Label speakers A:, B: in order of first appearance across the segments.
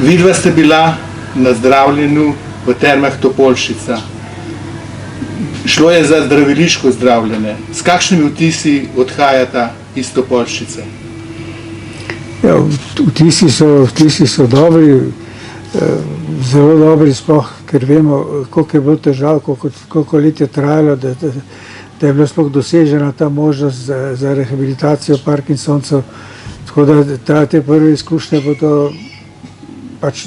A: Vidva ste bila na zdravljenju v Termah Topolšica. Šlo je za zdraviliško zdravljenje. S kakšnimi vtisi odhajata iz Topolšice?
B: Ja, vtisi so dobri, zelo dobri, sploh, ker vemo, koliko je bilo težav, koliko let je trajalo, da je bila sploh dosežena ta možnost za rehabilitacijo Parkinsoncev. Tako da te prve izkušnje bo to pač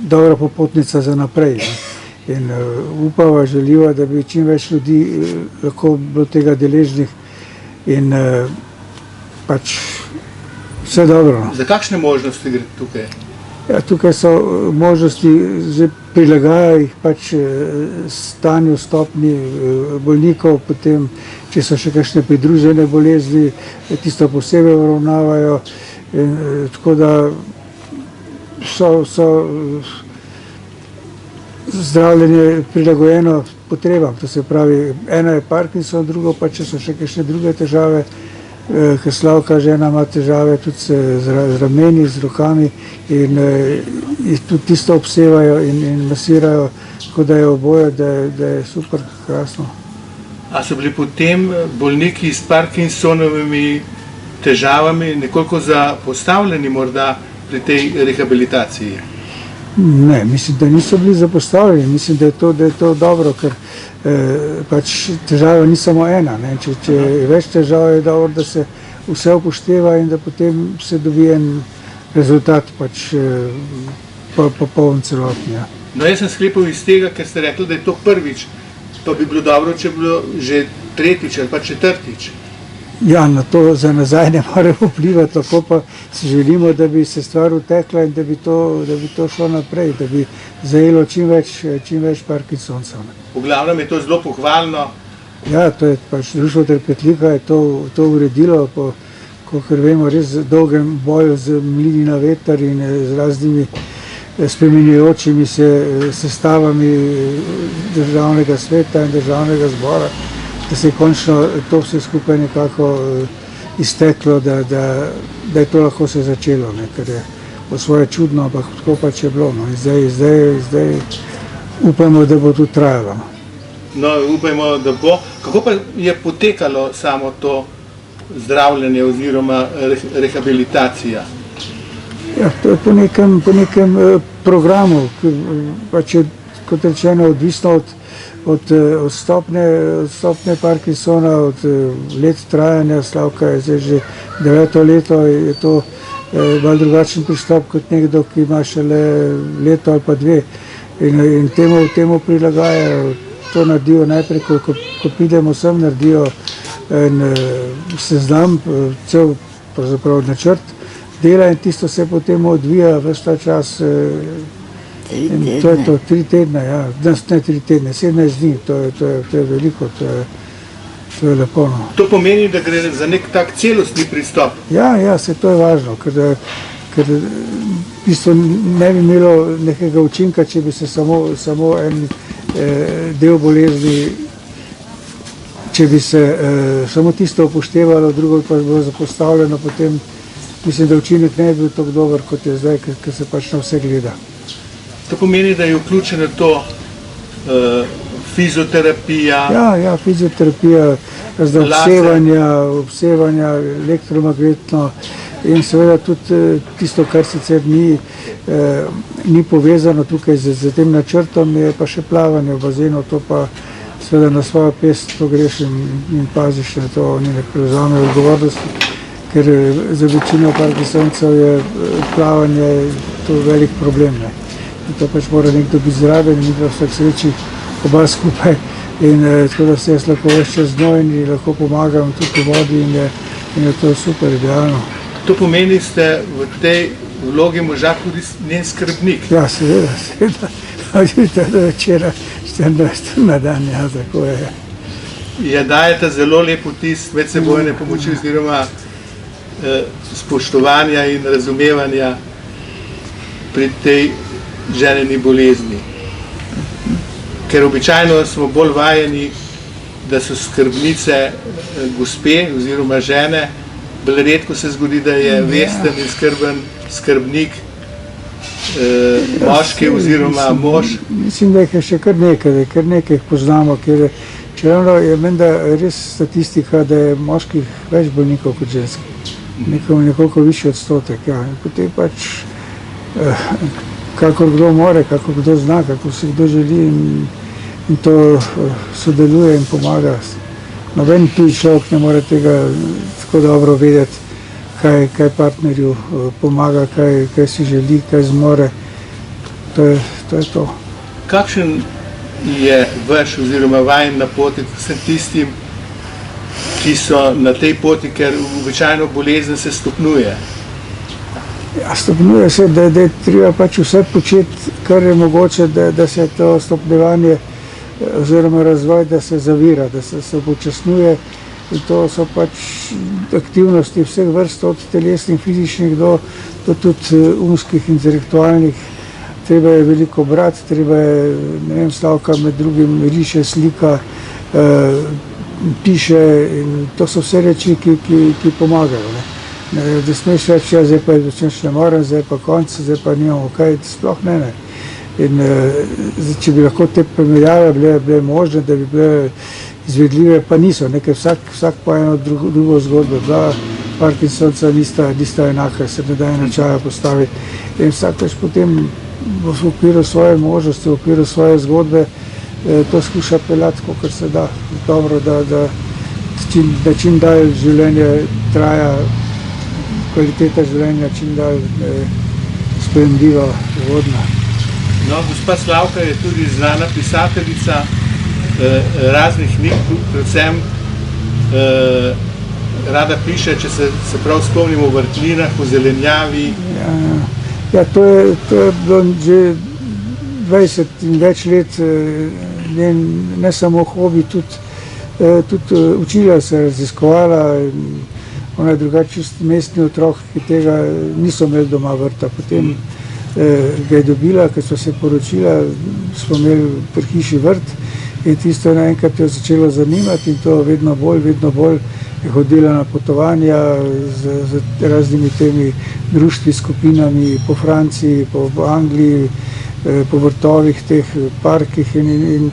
B: dobra popotnica za naprej. In upava, želiva, da bi čim več ljudi lahko bilo tega deležnih in pač vse dobro.
A: Za kakšne možnosti gre tukaj?
B: Ja, tukaj so možnosti, že prilagajajo jih pač stanju, stopnji bolnikov, potem, če so še kakšne pridružene bolezni, tisto posebej obravnavajo. Tako da so zdravljenje prilagojeno potrebam. To se pravi, ena je Parkinson, drugo pa, če so še kakšne druge težave, ker Slavka žena ima težave tudi z rameni, z rokami in tudi tisto obsevajo in masirajo, tako da je oboje, da je super, krasno.
A: A so bili potem bolniki s Parkinsonovimi težavami nekoliko zapostavljeni morda pri tej rehabilitaciji?
B: Ne, mislim, da niso bili zapostavljeni. Mislim, da je to dobro, ker pač težava ni samo ena. Če je več težav, je dobro, da se vse upošteva in da potem se dobi en rezultat pač popoln celotni. Ja.
A: No, jaz sem sklepal iz tega, ker ste rekli, da je to prvič, pa bi bilo dobro, če bi bilo že tretjič ali pa četrtič.
B: Ja, na to za nazaj ne moremo vplivati, lahko pa si želimo, da bi se stvar utekla in da bi to šlo naprej, da bi zajelo čim več Parkinsoncev.
A: V glavnem je to zelo pohvalno.
B: Ja, to je pač Društvo Trpetlika je to uredilo po, kakor vemo, res dolgem boju z mlini na veter in z raznimi spreminjajočimi se sestavami državnega sveta in državnega zbora, da se je končno to vse skupaj nekako izteklo, da je to lahko se začelo, ker je po svoje čudno, ampak tako pač je bilo. In zdaj upamo, da bo tudi trajalo.
A: No, upajmo, da bo. Kako pa je potekalo samo to zdravljenje oziroma rehabilitacija?
B: Ja, to je po nekem programu, pač je, kot rečeno, odvisno od stopnje Parkinsona, od let trajanja. Slavka je zdaj že 9. leto, je to malo drugačen pristop kot nekdo, ki ima šele leto ali pa 2. In temu prilagajajo. To naredijo najprej, ko pridemo sem, naredijo en seznam, cel pravzaprav načrt dela in tisto se potem odvija ves ta čas. In to je to, 3 tedne, ja, ne 3 tedne, 17 dni, to je veliko, to je lepo. No.
A: To pomeni, da gre za nek tak celostni pristop?
B: Ja, to je važno, ker v bistvu ne bi imelo nekega učinka, če bi se samo en del bolezni, če bi se samo tisto upoštevalo, drugo pa bilo zapostavljeno, potem mislim, da učinek ne bi bil tako dober, kot je zdaj, ker se pač na vse gleda.
A: To pomeni, da je vključena to fizioterapija?
B: Ja, fizioterapija, obsevanja, elektromagnetno in seveda tudi tisto, kar sicer ni povezano tukaj z tem načrtom, je pa še plavanje v bazenu, to pa seveda na svojo pest to greš in paziš, da to oni ne prevzamejo odgovornosti, ker za večino Parkinsoncev je plavanje to velik problem. In to pač mora nekdo biti zraven in vsak sreči oba skupaj. In tako da se jaz lahko več čez znoj in lahko pomagam tudi v vodi in je to super, idealno.
A: To pomeni, ste v tej vlogi moža tudi njen skrbnik?
B: Ja, seveda. Od jutra do večera, 24 na dan, ja, tako je.
A: Ja, dajete zelo lep vtis medsebojne pomoči oziroma spoštovanja in razumevanja pri tej ženeni bolezni. Ker običajno smo bolj vajeni, da so skrbnice gospe oziroma žene, bolj redko se zgodi, da je vesten in skrben skrbnik. moški oziroma mož?
B: Mislim, da jih je še kar nekaj jih poznamo, ker čeravno je menda res statistika, da je moških več bolnikov kot žensk. Nekoliko višji odstotek, ja. In potem pač, kakor kdo more, kakor kdo zna, kakor si kdo želi in to sodeluje in pomaga. Noben tuj človek ne more tega tako dobro vedeti, kaj partnerju pomaga, kaj si želi, kaj zmore. To je to.
A: Kakšen je vaš oziroma vajen napotek vsem tistim, ki so na tej poti, ker običajno bolezen se stopnjuje?
B: Ja, stopnjuje se, da je treba pač vse početi, kar je mogoče, da se to stopnjevanje oziroma razvoj, da se zavira, da se upočasnjuje. In to so pač aktivnosti vseh vrst, od telesnih, fizičnih do tudi umskih, intelektualnih. Treba je veliko brati, treba je, ne vem, Slavka med drugim riše, slika, piše in to so vse reči, ki pomagajo. Da smeš reči, ja, zdaj pa ne morem, zdaj pa konc, zdaj pa nimamo kaj, sploh ne. In če bi lahko te primerjave bile možne, da bi bile izvedljive, pa niso, nekaj vsak pa eno drugo zgodbo, dva Parkinsonca nista enaka, se ne da enačaja postaviti. In vsak pač potem v okviru svoje možnosti, v okviru svoje zgodbe to skuša peljati, kakor se da. Dobro, da čim dalj življenje traja, kvaliteta življenja čim dalj sprejemljiva, ugodna.
A: No, gospa Slavka je tudi znana pisateljica raznih knjig, predvsem rada piše, če se prav spomnimo, o vrtninah, o zelenjavi.
B: Ja, to je bilo že 20 in več let, ne samo hobi, tudi učila se, raziskovala. Ona je drugače mestni otrok, ki tega niso imeli doma vrta. Potem ga je dobila, ker so se poročila, smo imeli pri hiši vrt in tisto naenkrat jo začelo zanimati in to vedno bolj je hodila na potovanja z raznimi temi društvi, skupinami po Franciji, po Angliji, po vrtovih, teh parkih in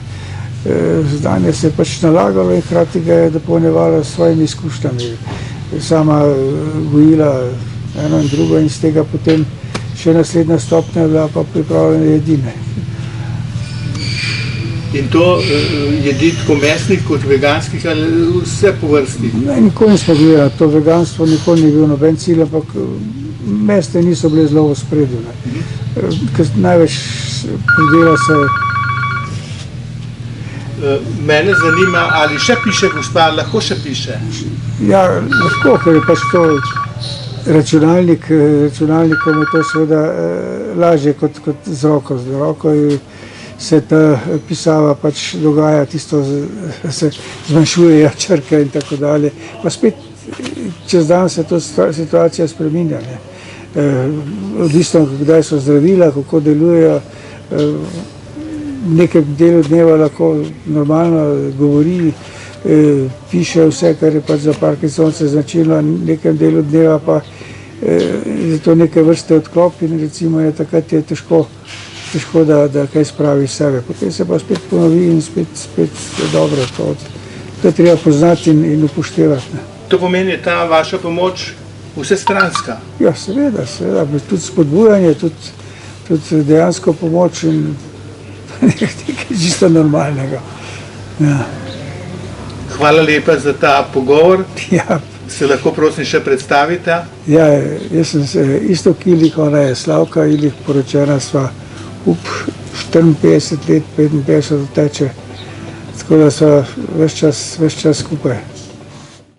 B: znanje se je pač nalagalo in hkrati ga je dopolnjevala s svojimi izkušnjami. Sama gojila eno in drugo in z tega potem še naslednja stopnja je bila pa pripravljena jedine.
A: In to jedi tako mesnih kot veganskih ali vse po vrsti?
B: Ne, nikoli nismo gledali, to veganstvo nikoli ni bil noben cilj, ampak mesne niso bile zelo v ospredju. Ker največ pridela se.
A: Mene zanima, ali še piše gospa, lahko še piše?
B: Ja, lahko, ker je pač to računalnikom je to seveda lažje kot z roko. Z roko se ta pisava pač dogaja, tisto se zmanjšujejo črke in tako dalje. Pa spet čez dan se to situacija spreminja. Odvisno, kdaj so zdravila, kako delujejo. V nekem delu dneva lahko normalno govori, piše vse, kar je pač za Parkinsonce značilno, v nekem delu dneva pa je to neke vrste odklop in recimo je takrat je težko, da kaj spravi iz sebe. Potem se pa spet ponovi in spet je dobro. To je treba poznati in upoštevati.
A: To pomeni, ta vaša pomoč vsestranska?
B: Ja, seveda, tudi spodbujanje, tudi dejansko pomoč in nekaj čisto normalnega. Ja.
A: Hvala lepa za ta pogovor.
B: Ja.
A: Se lahko prosim še predstavite?
B: Ja, jaz sem isto Ilich, ona je Slavka Ilich, poročena sva 54 let, 55 teče, tako da sva ves čas skupaj.